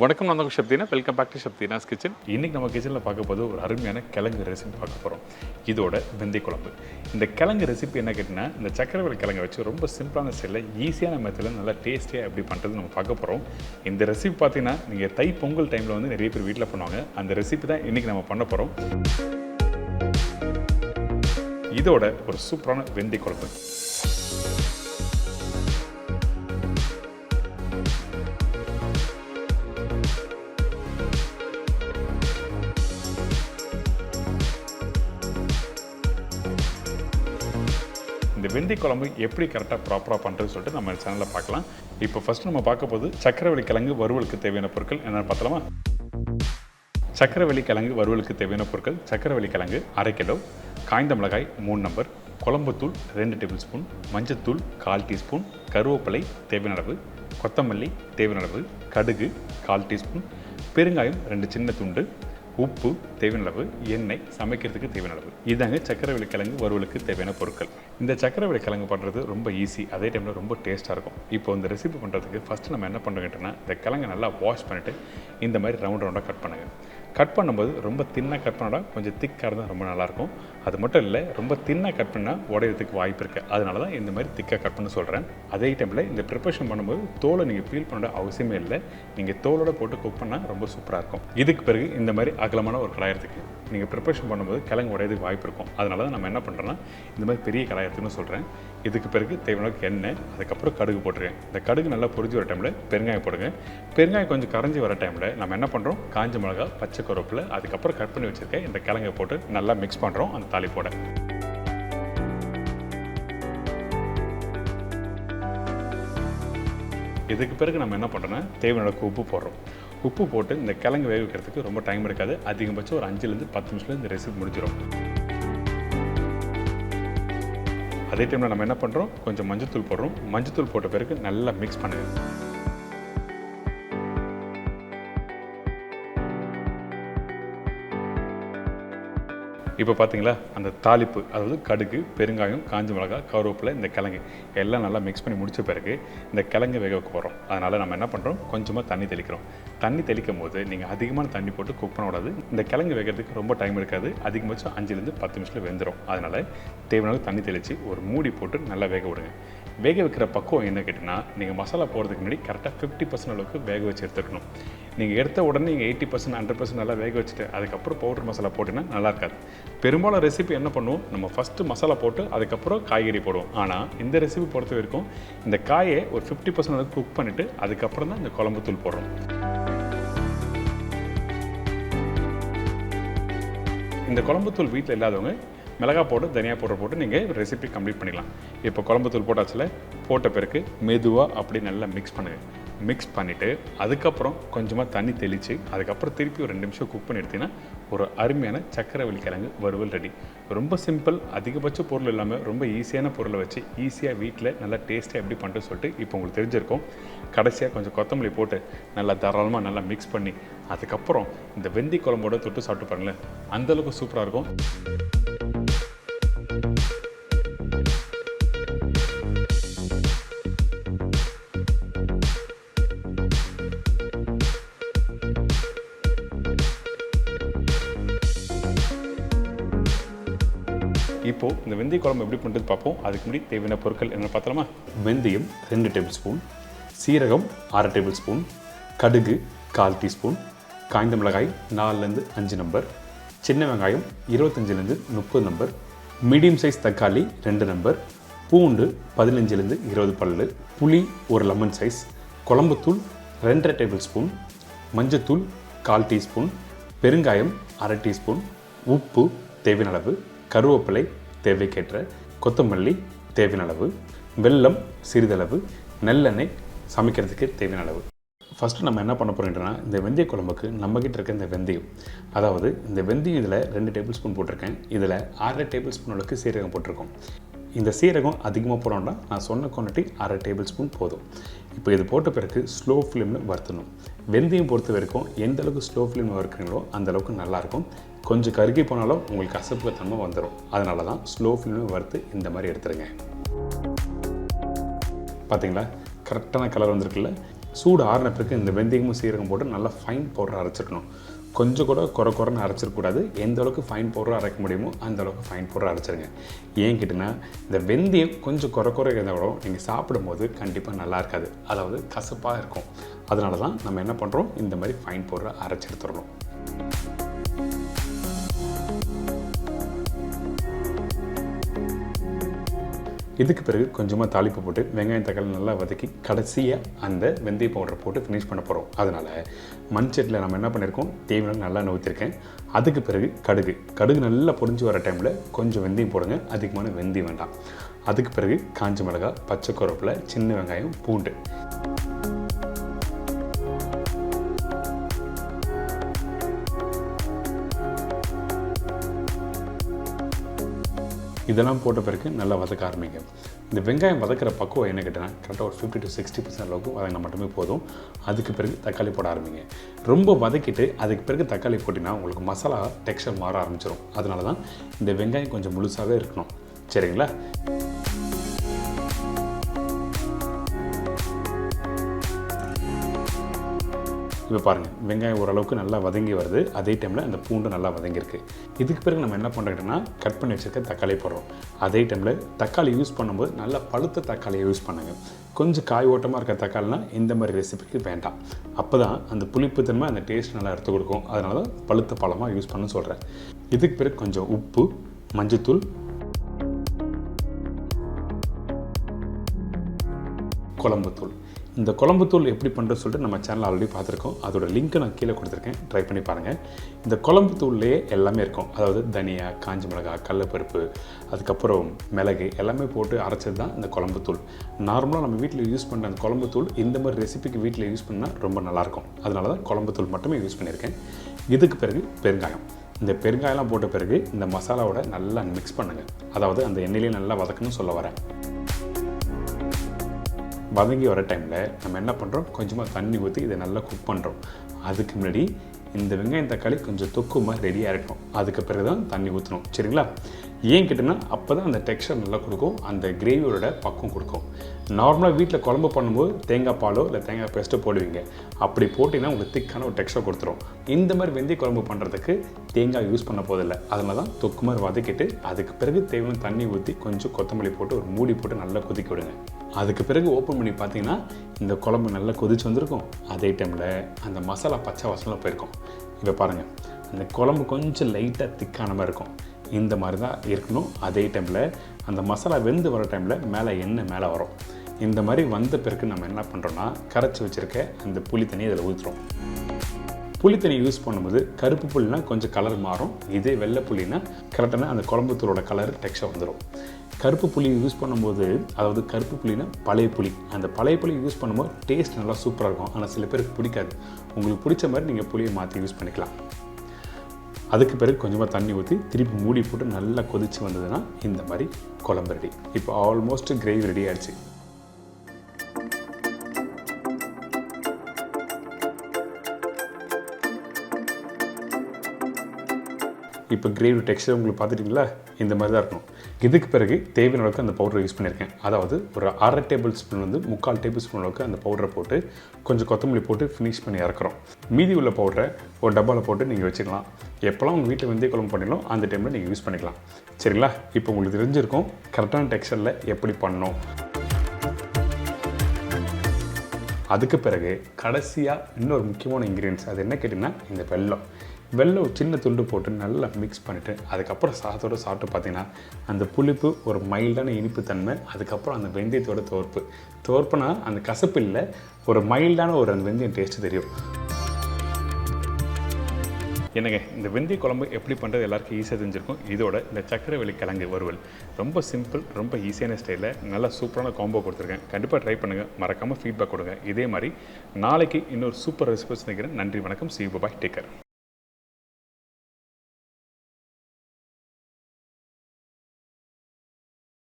வணக்கம், நான் Shabdeena. Welcome back to Shabdeena's kitchen. இன்றைக்கி நம்ம கிச்சனில் பார்க்க போது ஒரு அருமையான கிழங்கு ரெசிபி பார்க்க போகிறோம். இதோட வெந்தய குழம்பு. இந்த கிழங்கு ரெசிபி என்ன கேட்டிங்கன்னா, இந்த சக்கரவள்ளி கிழங்கை வச்சு ரொம்ப சிம்பிளான ஸ்டைலில் ஈஸியான மெத்தடில் நல்லா டேஸ்டியாக எப்படி பண்ணுறது நம்ம பார்க்க போகிறோம். இந்த ரெசிபி பார்த்தீங்கன்னா நீங்கள் தை பொங்கல் டைமில் வந்து நிறைய பேர் வீட்டில் பண்ணுவாங்க. அந்த ரெசிபி தான் இன்றைக்கி நம்ம பண்ண போகிறோம். இதோட ஒரு சூப்பரான வெந்தய குழம்பு. இந்த வெந்தய குழம்பு எப்படி கரெக்டாக ப்ராப்பராக பண்ணுறதுன்னு சொல்லிட்டு நம்ம சேனலில் பார்க்கலாம். இப்போ ஃபஸ்ட்டு நம்ம பார்க்க போது சக்கரவள்ளி கிழங்கு வறுவலுக்கு தேவையான பொருட்கள் என்னென்னு பார்த்தலாமா? சக்கரவள்ளி கிழங்கு வறுவலுக்கு தேவையான பொருட்கள்: சக்கரவள்ளி கிழங்கு 1/2 கிலோ, காய்ந்த மிளகாய் 3 நம்பர், குழம்புத்தூள் 2 டேபிள் ஸ்பூன், மஞ்சத்தூள் 1/4 டீஸ்பூன், கருவேப்பிலை தேவையான அளவு, கொத்தமல்லி தேவையான அளவு, கடுகு 1/4 டீஸ்பூன், பெருங்காயம் 2 சின்ன துண்டு, உப்பு தேவையான அளவு, எண்ணெய் சமைக்கிறதுக்கு தேவையான அளவு. இதாங்க சக்கரவள்ளி கிழங்கு வறுவலுக்கு தேவையான பொருட்கள். இந்த சக்கரவள்ளி கிழங்கு பண்ணுறது ரொம்ப ஈஸி, அதே டைமில் ரொம்ப டேஸ்ட்டாக இருக்கும். இப்போ இந்த ரெசிபி பண்ணுறதுக்கு ஃபஸ்ட்டு நம்ம என்ன பண்ணுறோம்னா, இந்த கிழங்கை நல்லா வாஷ் பண்ணிவிட்டு இந்த மாதிரி ரவுண்டாக கட் பண்ணுங்கள். கட் பண்ணும்போது ரொம்ப தின்னாக கட் பண்ணால் கொஞ்சம் திக்காக இருந்தால் ரொம்ப நல்லாயிருக்கும். அது மட்டும் இல்லை, ரொம்ப தின்னாக கட் பண்ணால் உடையிறதுக்கு வாய்ப்பு இருக்குது. அதனால தான் இந்த மாதிரி திக்காக கட் பண்ண சொல்கிறேன். அதே டைமில் இந்த ப்ரிப்பரேஷன் பண்ணும்போது தோலை நீங்கள் பீல் பண்ண அவசியமே இல்லை. நீங்கள் தோலோடு போட்டு குக் பண்ணால் ரொம்ப சூப்பராக இருக்கும். இதுக்கு பிறகு இந்த மாதிரி அகலமான ஒரு கடாயத்துக்கு நீங்கள் ப்ரிப்பரேஷன் பண்ணும்போது கிழங்கு உடையிறதுக்கு வாய்ப்பு இருக்கும். அதனால தான் நம்ம என்ன பண்ணுறோன்னா, இந்த மாதிரி பெரிய கடாயத்துக்குன்னு சொல்கிறேன். இதுக்கு பிறகு தேவையான எண்ணெய், அதுக்கப்புறம் கடுகு போட்டுருக்கேன். இந்த கடுகு நல்லா பொரிஞ்சு வர டைமில் பெருங்காயம் போடுங்க. பெருங்காயம் கொஞ்சம் கரைஞ்சி வர டைமில் நம்ம என்ன பண்ணுறோம், காஞ்ச மிளகா, பச்சை கருவேப்பிலை, அதுக்கப்புறம் கட் பண்ணி வச்சுருக்கேன் இந்த கிழங்கை போட்டு நல்லா மிக்ஸ் பண்ணுறோம் அந்த தாளிப்போட. இதுக்கு பிறகு நம்ம என்ன பண்ணுறோன்னா, தேவையான உப்பு போடுறோம். உப்பு போட்டு இந்த கிழங்கு வேக வைக்கிறதுக்கு ரொம்ப டைம் எடுக்காது. அதிகபட்சம் ஒரு 5லேருந்து 10 நிமிஷத்தில் இந்த ரெசிபி முடிஞ்சிடும். அதே டைமில் நம்ம என்ன பண்ணுறோம், கொஞ்சம் மஞ்சத்தூள் போடுறோம். மஞ்சத்தூள் போட்ட பிறகு நல்லா மிக்ஸ் பண்ணுங்கள். இப்போ பார்த்தீங்களா, அந்த தாளிப்பு, அதாவது கடுகு, பெருங்காயம், காஞ்ச மிளகா, கருவேப்பிலை, இந்த கிழங்கு எல்லாம் நல்லா மிக்ஸ் பண்ணி முடித்த பிறகு இந்த கிழங்கு வேக வைக்க போகிறோம். அதனால் நம்ம என்ன பண்ணுறோம், கொஞ்சமாக தண்ணி தெளிக்கிறோம். தண்ணி தெளிக்கும் போது நீங்கள் அதிகமான தண்ணி போட்டு குக் பண்ணக்கூடாது. இந்த கிழங்கு வேகிறதுக்கு ரொம்ப டைம் எடுக்காது. அதிகபட்சம் 5லேருந்து 10 நிமிஷத்தில் வெந்துடும். அதனால் தேவையான தண்ணி தெளித்து ஒரு மூடி போட்டு நல்லா வேக விடுங்க. வேக வைக்கிற பக்குவம் என்ன கேட்டிங்கன்னா, நீங்கள் மசாலா போடுறதுக்கு முன்னாடி கரெக்டாக 50% அளவுக்கு வேக வச்சு எடுத்துக்கணும். நீங்கள் எடுத்த உடனே நீங்கள் 80%, 100% நல்லா வேக வச்சுட்டு அதுக்கப்புறம் பவுடர் மசாலா போட்டிங்கன்னா நல்லா இருக்காது. பெரும்பாலும் ரெசிபி என்ன பண்ணுவோம், நம்ம ஃபஸ்ட்டு மசாலா போட்டு அதுக்கப்புறம் காய்கறி போடுவோம். ஆனால் இந்த ரெசிபி பொறுத்த வரைக்கும் இந்த காயை ஒரு 50% அளவுக்கு குக் பண்ணிவிட்டு அதுக்கப்புறம் தான் இந்த குழம்பு தூள் போடுறோம். இந்த குழம்பு தூள் வீட்டில் இல்லாதவங்க மிளகாய் போட்டு தனியா பவுடர் போட்டு நீங்கள் ரெசிபி கம்ப்ளீட் பண்ணிக்கலாம். இப்போ குழம்பு தூள் போட்டாச்சுல, போட்ட பிறகு மெதுவாக அப்படி நல்லா மிக்ஸ் பண்ணுங்கள். மிக்ஸ் பண்ணிவிட்டு அதுக்கப்புறம் கொஞ்சமாக தண்ணி தெளித்து அதுக்கப்புறம் திருப்பி ஒரு 2 நிமிஷம் குக் பண்ணி எடுத்திங்கன்னா ஒரு அருமையான சக்கரவள்ளி கிழங்கு வறுவல் ரெடி. ரொம்ப சிம்பிள், அதிகபட்ச பொருள் இல்லாமல் ரொம்ப ஈஸியான பொருளை வச்சு ஈஸியாக வீட்டில் நல்லா டேஸ்ட்டாக எப்படி பண்ணுறது சொல்லிட்டு இப்போ உங்களுக்கு தெரிஞ்சிருக்கும். கடைசியாக கொஞ்சம் கொத்தமல்லி போட்டு நல்லா தாராளமாக நல்லா மிக்ஸ் பண்ணி அதுக்கப்புறம் இந்த வெந்தய குழம்போட தொட்டு சாப்பிட்டு பாருங்களேன், அந்தளவுக்கு சூப்பராக இருக்கும். இப்போது இந்த வெந்தய குழம்பு எப்படி பண்ணுறது பார்ப்போம். அதுக்கு முன்னாடி தேவையான பொருட்கள் என்ன பார்த்தலாமா? வெந்தயம் 2 டேபிள் ஸ்பூன், சீரகம் 1/2 டேபிள் ஸ்பூன், கடுகு 1/4 டீஸ்பூன், காய்ந்த மிளகாய் 4லேருந்து 5 நம்பர், சின்ன வெங்காயம் 25லேருந்து 30 நம்பர், மீடியம் சைஸ் தக்காளி 2 நம்பர், பூண்டு 15லேருந்து 20 பல்லு, புளி ஒரு லெமன் சைஸ், குழம்புத்தூள் 2 டேபிள் ஸ்பூன், மஞ்சத்தூள் 1/4 டீஸ்பூன், பெருங்காயம் 1/2 டீஸ்பூன், உப்பு தேவையான அளவு, கருவேப்பிலை தேவைக்கேற்ற, கொத்தமல்லி தேவையான அளவு, வெல்லம் சிறிதளவு, நல்லெண்ணெய் சமைக்கிறதுக்கு தேவையான அளவு. ஃபஸ்ட்டு நம்ம என்ன பண்ண போகிறோம்னா, இந்த வெந்தய குழம்புக்கு நம்மக்கிட்ட இருக்க இந்த வெந்தயம், அதாவது இந்த வெந்தயம் இதில் 2 டேபிள் ஸ்பூன் போட்டிருக்கேன். இதில் 1/2 டேபிள் ஸ்பூன் அளவுக்கு சீரகம் போட்டிருக்கோம். இந்த சீரகம் அதிகமாக போடணும்னா நான் சொன்ன குவான்டிட்டி 1/2 டேபிள் ஸ்பூன் போதும். இப்போ இது போட்ட பிறகு ஸ்லோ ஃப்ளேமில் வறுத்தணும். வெந்தயம் பொறுத்த வரைக்கும் எந்த அளவுக்கு ஸ்லோ ஃப்ளேமில் வறுக்கிறீங்களோ அந்தளவுக்கு நல்லாயிருக்கும். கொஞ்சம் கருகி போனாலும் உங்களுக்கு கசப்பு தன்மை வந்துடும். அதனால தான் ஸ்லோ ஃப்ளேமில் வறுத்து இந்த மாதிரி எடுத்துருங்க. பார்த்தீங்களா, கரெக்டான கலர் வந்திருக்குல்ல. சூடு ஆறின பிறகு இந்த வெந்தயமும் சீரகம் போட்டு நல்லா ஃபைன் பவுடர் அரைச்சிருக்கணும். கொஞ்சம் கூட குறைன்னு அரைச்சிடக்கூடாது. எந்த அளவுக்கு ஃபைன் பவுடர் அரைக்க முடியுமோ அந்த அளவுக்கு ஃபைன் பவுடர் அரைச்சிருங்க. ஏன் கேட்டிங்கன்னா இந்த வெந்தயம் கொஞ்சம் குறை இருந்தால் கூட நீங்கள் சாப்பிடும்போது கண்டிப்பாக நல்லா இருக்காது, அதாவது கசப்பாக இருக்கும். அதனால தான் நம்ம என்ன பண்ணுறோம், இந்த மாதிரி ஃபைன் பவுடரை அரைச்சி எடுத்துடணும். இதுக்கு பிறகு கொஞ்சமாக தாளிப்பு போட்டு வெங்காயம் தக்காளி நல்லா வதக்கி கடைசியாக அந்த வெந்தய பவுடரை போட்டு ஃபினிஷ் பண்ண போகிறோம். அதனால் மண் சட்டியில் நம்ம என்ன பண்ணியிருக்கோம், தேவையான நல்லா ஊற்றிருக்கேன். அதுக்கு பிறகு கடுகு நல்லா பொரிஞ்சு வர டைமில் கொஞ்சம் வெந்தயம் போடுங்க, அதிகமான வெந்தயம் வேண்டாம். அதுக்கு பிறகு காஞ்ச மிளகாய், பச்சை கருவேப்பிலை, சின்ன வெங்காயம், பூண்டு. இதெல்லாம் போட்ட பிறகு நல்லா வதக்க ஆரம்பிங்க. இந்த வெங்காயம் வதக்கிற பக்குவம் என்ன கேட்டால் கரெக்டாக ஒரு 50 to 60% அளவுக்கு வதங்கினா மட்டுமே போதும். அதுக்கு பிறகு தக்காளி போட ஆரம்பிங்க. ரொம்ப வதக்கிட்டு அதுக்கு பிறகு தக்காளி போட்டிங்கன்னா உங்களுக்கு மசாலா டெக்ஸ்சர் மாற ஆரம்பிச்சிடும். அதனால தான் இந்த வெங்காயம் கொஞ்சம் முழுசாகவே இருக்கணும். சரிங்களா? இப்போ பாருங்கள், வெங்காயம் ஓரளவுக்கு நல்லா வதங்கி வருது. அதே டைமில் அந்த பூண்டு நல்லா வதங்கியிருக்கு. இதுக்கு பிறகு நம்ம என்ன பண்ணுறோம்னா கட் பண்ணி வச்சுருக்க தக்காளி போடுறோம். அதே டைமில் தக்காளி யூஸ் பண்ணும்போது நல்லா பழுத்த தக்காளியை யூஸ் பண்ணுங்க. கொஞ்சம் காய் ஓட்டமாக இருக்க தக்காளினா இந்த மாதிரி ரெசிபிக்கு வேண்டாம். அப்போ தான் அந்த புளிப்பு தன்மை அந்த டேஸ்ட் நல்லா எடுத்து கொடுக்கும். அதனால தான் பழுத்த பழமாக யூஸ் பண்ண சொல்கிறேன். இதுக்கு பிறகு கொஞ்சம் உப்பு, மஞ்சத்தூள், குழம்புத்தூள். இந்த குழம்புத்தூள் எப்படி பண்ணுறது சொல்லிட்டு நம்ம சேனல் ஆல்ரெடி பார்த்துருக்கோம். அதோட லிங்க்கை நான் கீழே கொடுத்துருக்கேன், ட்ரை பண்ணி பாருங்கள். இந்த குழம்புத்தூள்லேயே எல்லாமே இருக்கும். அதாவது தனியா, காஞ்ச மிளகாய், கடலைப்பருப்பு, அதுக்கப்புறம் மிளகு எல்லாமே போட்டு அரைச்சது தான் இந்த குழம்புத்தூள். நார்மலாக நம்ம வீட்டில் யூஸ் பண்ணுற அந்த குழம்புத்தூள் இந்த மாதிரி ரெசிபிக்கு வீட்டில் யூஸ் பண்ணால் ரொம்ப நல்லாயிருக்கும். அதனால தான் குழம்புத்தூள் மட்டுமே யூஸ் பண்ணியிருக்கேன். இதுக்கு பிறகு பெருங்காயம். இந்த பெருங்காயம்லாம் போட்ட பிறகு இந்த மசாலாவோட நல்லா மிக்ஸ் பண்ணுங்கள். அதாவது அந்த எண்ணெயிலே நல்லா வதக்கணும்னு சொல்ல வரேன். வதங்கி வர டைமில் நம்ம என்ன பண்ணுறோம், கொஞ்சமாக தண்ணி ஊற்றி இதை நல்லா குக் பண்ணுறோம். அதுக்கு முன்னாடி இந்த வெங்காயம் தக்காளி கொஞ்சம் தொக்கு மாதிரி ரெடியாக இருக்கணும். அதுக்கு பிறகு தான் தண்ணி ஊற்றணும். சரிங்களா? ஏன் கேட்டிங்கன்னா அப்போ தான் அந்த டெக்ஸ்சர் நல்லா கொடுக்கும், அந்த கிரேவியோட பக்கம் கொடுக்கும். நார்மலாக வீட்டில் குழம்பு பண்ணும்போது தேங்காய் பாலோ இல்லை தேங்காய் பேஸ்ட்டோ போடுவீங்க. அப்படி போட்டிங்கன்னா உங்களுக்கு திக்கான ஒரு டெக்ஸ்சர் கொடுத்துரும். இந்த மாதிரி வெந்தய குழம்பு பண்ணுறதுக்கு தேங்காய் யூஸ் பண்ண போதில்லை. அதனால தான் தொக்கு மாதிரி வதக்கிட்டு அதுக்கு பிறகு தேவையான தண்ணி ஊற்றி கொஞ்சம் கொத்தமல்லி போட்டு ஒரு மூடி போட்டு நல்லா கொதிக்க விடுங்க. அதுக்கு பிறகு ஓப்பன் பண்ணி பார்த்தீங்கன்னா இந்த குழம்பு நல்லா கொதிச்சு வந்திருக்கும். அதே டைமில் அந்த மசாலா பச்சை வாசனை போயிருக்கும். இப்போ பாருங்கள், அந்த குழம்பு கொஞ்சம் லைட்டாக திக்கான மாதிரி இருக்கும். இந்த மாதிரி தான் இருக்கணும். அதே டைமில் அந்த மசாலா வெந்து வர டைமில் மேலே எண்ணெய் மேலே வரும். இந்த மாதிரி வந்த பிறகு நம்ம என்ன பண்ணுறோன்னா கரைச்சி வச்சுருக்க அந்த புளி தண்ணியை இதில் ஊற்றுறோம். புளி தண்ணி யூஸ் பண்ணும்போது கருப்பு புளினா கொஞ்சம் கலர் மாறும். இதே வெள்ளை புளினா கரெக்டான அந்த குழம்புத்தூளோட கலர் டெக்ஸ்சர் வந்துடும். கருப்பு புளி யூஸ் பண்ணும்போது, அதாவது கருப்பு புளினா பழைய புளி, அந்த பழைய புளி யூஸ் பண்ணும்போது டேஸ்ட் நல்லா சூப்பராக இருக்கும். ஆனால் சில பேருக்கு பிடிக்காது. உங்களுக்கு பிடிச்ச மாதிரி நீங்கள் புளியை மாற்றி யூஸ் பண்ணிக்கலாம். அதுக்கு பிறகு கொஞ்சமாக தண்ணி ஊற்றி திருப்பி மூடி போட்டு நல்லா கொதித்து வந்ததுன்னா இந்த மாதிரி குழம்பு ரெடி. இப்போ ஆல்மோஸ்ட் கிரேவி ரெடி ஆகிடுச்சு. இப்போ கிரேவி டெக்ஸ்சர் உங்களுக்கு பார்த்துட்டிங்களா, இந்த மாதிரி தான் இருக்கும். இதுக்கு பிறகு தேவையான அளவுக்கு அந்த பவுடரை யூஸ் பண்ணியிருக்கேன். அதாவது ஒரு 1/2 டேபிள் ஸ்பூன் முக்கால் டேபிள் ஸ்பூன் அளவுக்கு அந்த பவுடரை போட்டு கொஞ்சம் கொத்தமல்லி போட்டு ஃபினிஷ் பண்ணி இறக்குறோம். மீதி உள்ள பவுடரை ஒரு டப்பாவில் போட்டு நீங்கள் வச்சுக்கலாம். எப்போல்லாம் உங்கள் வீட்டில் வெந்தய குழம்பு பண்ணிடலாம் அந்த டைமில் நீங்கள் யூஸ் பண்ணிக்கலாம். சரிங்களா? இப்போ உங்களுக்கு தெரிஞ்சிருக்கும் கரெக்டான டெக்ஸ்சரில் எப்படி பண்ணணும். அதுக்கு பிறகு கடைசியாக இன்னொரு முக்கியமான இன்க்ரீடியன்ஸ், அது என்ன கேட்டிங்கன்னா இந்த வெல்லம் சின்ன துண்டு போட்டு நல்லா மிக்ஸ் பண்ணிவிட்டு அதுக்கப்புறம் சாதத்தோடு சாப்பிட்டு பார்த்தீங்கன்னா அந்த புளிப்பு ஒரு மைல்டான இனிப்பு தன்மை, அதுக்கப்புறம் அந்த வெந்தயத்தோட துவர்ப்புனா அந்த கசப்பு இல்லை, ஒரு மைல்டான ஒரு அந்த வெந்தயம் டேஸ்ட்டு தெரியும். என்னங்க, இந்த வெந்தய குழம்பு எப்படி பண்ணுறது எல்லாருக்கும் ஈஸியாக தெரிஞ்சிருக்கும். இதோட இந்த சக்கரவள்ளி கிழங்கு வறுவல் ரொம்ப சிம்பிள், ரொம்ப ஈஸியான ஸ்டைலில் நல்லா சூப்பரான காம்போ கொடுத்துருக்கேன். கண்டிப்பாக ட்ரை பண்ணுங்கள், மறக்காமல் ஃபீட்பேக் கொடுங்க. இதே மாதிரி நாளைக்கு இன்னொரு சூப்பர் ரெசிபிஸ் நினைக்கிறேன். நன்றி, வணக்கம், see you, bye, take care.